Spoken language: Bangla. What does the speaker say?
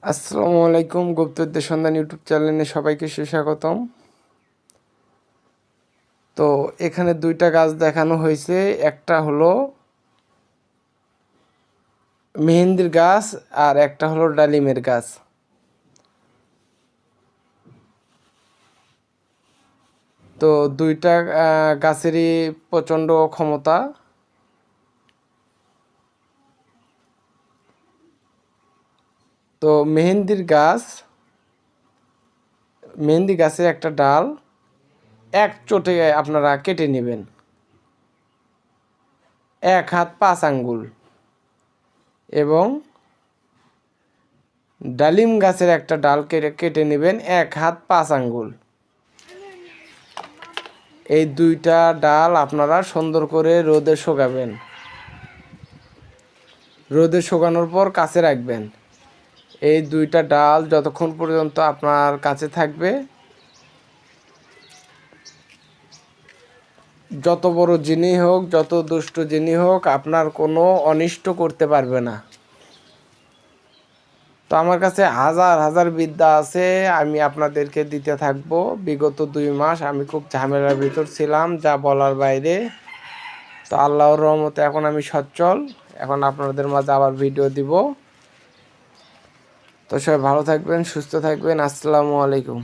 আসসালামু আলাইকুম। গুপ্তবিদ্যা সন্ধান ইউটিউব চ্যানেলে সবাইকে সুস্বাগতম। তো এখানে দুইটা গাছ দেখানো হয়েছে, একটা হলো মেহেন্দির গাছ আর একটা হলো ডালিমের গাছ। তো দুইটা গাছেরই প্রচণ্ড ক্ষমতা। তো মেহেন্দি গাছের একটা ডাল এক চোটে আপনারা কেটে নেবেন, 1 হাত 5 আঙ্গুল। এবং ডালিম গাছের একটা ডাল কেটে নেবেন 1 হাত 5 আঙ্গুল। এই দুইটা ডাল আপনারা সুন্দর করে রোদে শুকাবেন। রোদে শুকানোর পর কাছে রাখবেন। এই দুইটা ডাল যতক্ষণ পর্যন্ত আপনার কাছে থাকবে, যত বড় জিনিস হোক, যত দুষ্ট জিনিস হোক, আপনার কোনো অনিষ্ট করতে পারবে না। তো আমার কাছে হাজার হাজার বিদ্যা আছে, আমি আপনাদেরকে দিতে থাকবো। বিগত 2 মাস আমি খুব ঝামেলার ভিতর ছিলাম, যা বলার বাইরে। তো আল্লাহর রহমতে এখন আমি সচ্ছল, এখন আপনাদের মাঝে আবার ভিডিও দিব। তো সবাই ভালো থাকবেন, সুস্থ থাকবেন। আসসালামু আলাইকুম।